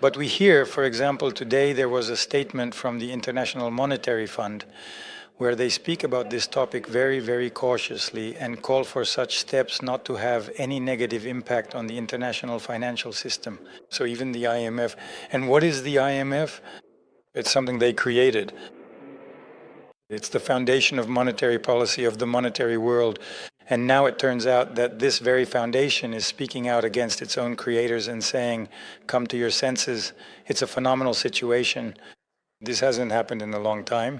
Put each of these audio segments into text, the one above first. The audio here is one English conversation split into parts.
But we hear, for example, today there was a statement from the International Monetary Fund where they speak about this topic very, very cautiously and call for such steps not to have any negative impact on the international financial system. So even the IMF. And what is the IMF? It's something they created. It's the foundation of monetary policy of the monetary world. And now it turns out that this very foundation is speaking out against its own creators and saying, come to your senses. It's a phenomenal situation. This hasn't happened in a long time.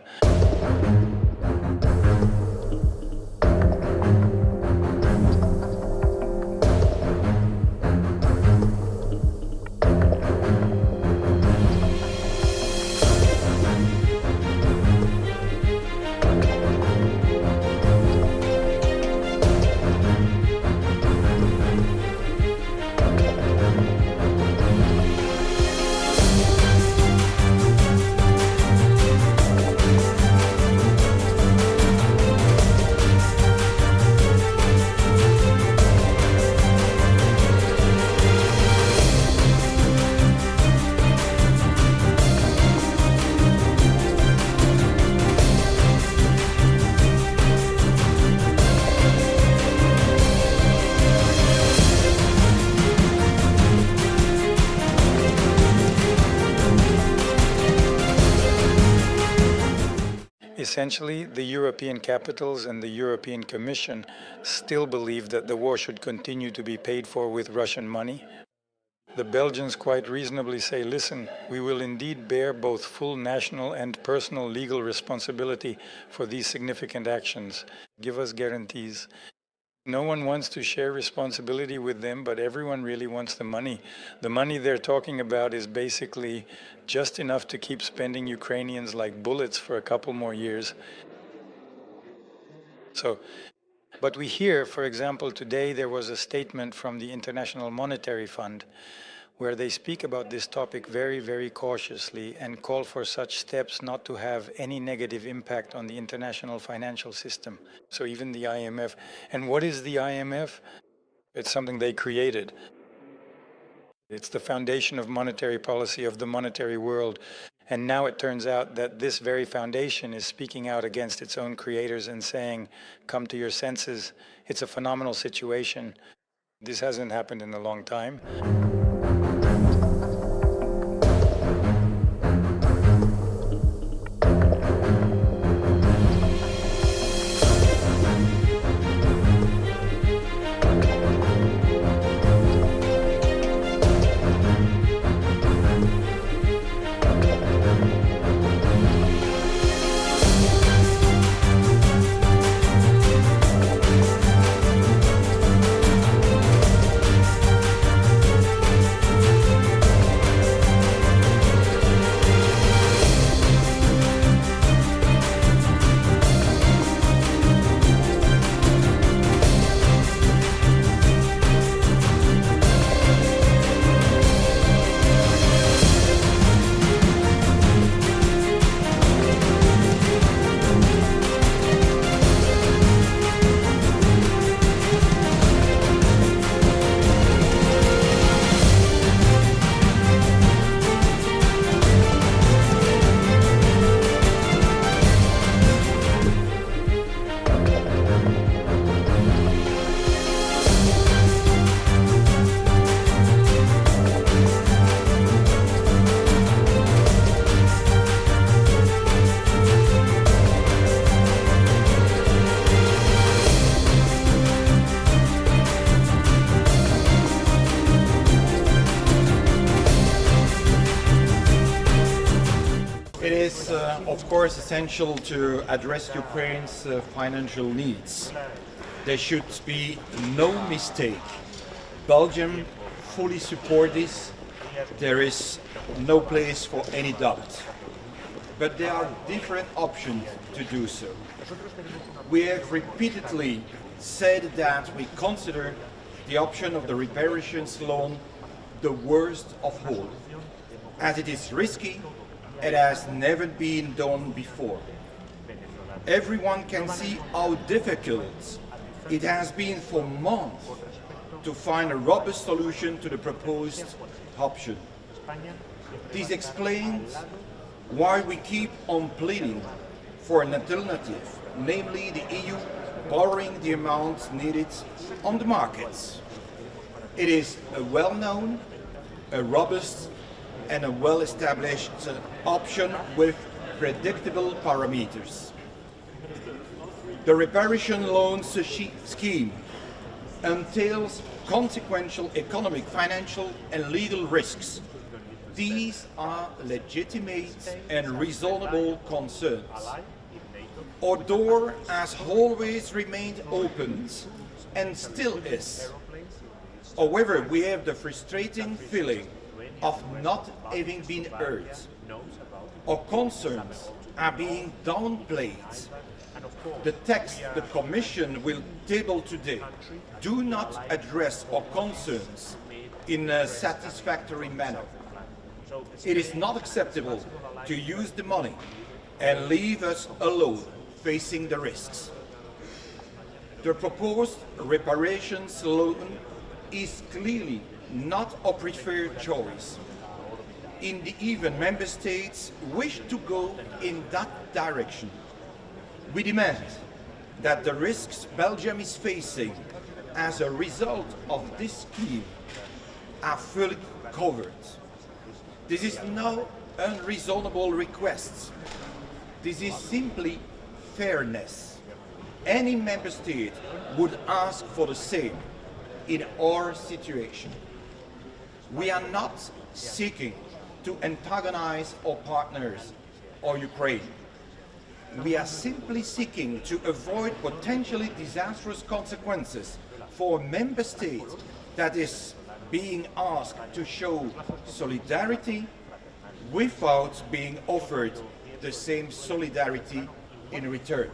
Essentially, the European capitals and the European Commission still believe that the war should continue to be paid for with Russian money. The Belgians quite reasonably say, listen, we will indeed bear both full national and personal legal responsibility for these significant actions. Give us guarantees. No one wants to share responsibility with them, but everyone really wants the money. The money they're talking about is basically just enough to keep spending Ukrainians like bullets for a couple more years. But we hear, for example, today there was a statement from the International Monetary Fund where they speak about this topic very, very cautiously and call for such steps not to have any negative impact on the international financial system. So even the IMF. And what is the IMF? It's something they created. It's the foundation of monetary policy of the monetary world. And now it turns out that this very foundation is speaking out against its own creators and saying, come to your senses. It's a phenomenal situation. This hasn't happened in a long time. It is, of course, essential to address Ukraine's financial needs. There should be no mistake. Belgium fully supports this. There is no place for any doubt. But there are different options to do so. We have repeatedly said that we consider the option of the reparations loan the worst of all, as it is risky. It has never been done before. Everyone can see how difficult it has been for months to find a robust solution to the proposed option. This explains why we keep on pleading for an alternative, namely the EU borrowing the amounts needed on the markets. It is a well-known, a robust and a well-established option with predictable parameters. The reparation loans scheme entails consequential economic, financial and legal risks. These are legitimate and reasonable concerns. Our door has always remained open and still is. However, we have the frustrating feeling of not having been heard. Our concerns are being downplayed. The text the Commission will table today do not address our concerns in a satisfactory manner. It is not acceptable to use the money and leave us alone facing the risks. The proposed reparations loan is clearly not our preferred choice. In the event Member States wish to go in that direction, we demand that the risks Belgium is facing as a result of this scheme are fully covered. This is no unreasonable request. This is simply fairness. Any Member State would ask for the same in our situation. We are not seeking to antagonize our partners or Ukraine. We are simply seeking to avoid potentially disastrous consequences for a Member State that is being asked to show solidarity without being offered the same solidarity in return.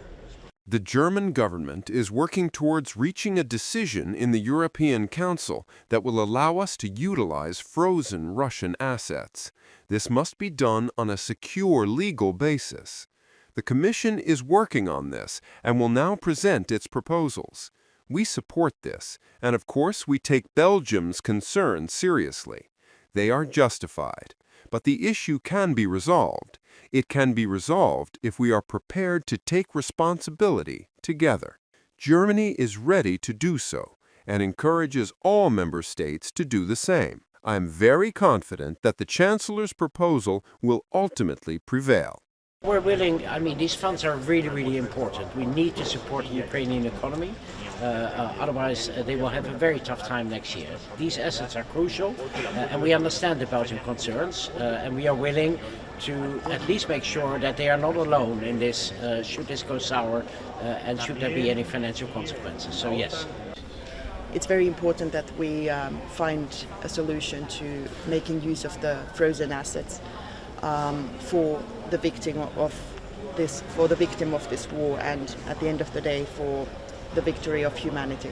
The German government is working towards reaching a decision in the European Council that will allow us to utilize frozen Russian assets. This must be done on a secure legal basis. The Commission is working on this and will now present its proposals. We support this, and of course we take Belgium's concerns seriously. They are justified, but the issue can be resolved. It can be resolved if we are prepared to take responsibility together. Germany is ready to do so and encourages all member states to do the same. I am very confident that the Chancellor's proposal will ultimately prevail. We're willing, these funds are really, really important. We need to support the Ukrainian economy. Otherwise, they will have a very tough time next year. These assets are crucial, and we understand the Belgian concerns, and we are willing to at least make sure that they are not alone in this, should this go sour, and should there be any financial consequences. So yes. It's very important that we find a solution to making use of the frozen assets for the victim of this war, and at the end of the day for the victory of humanity.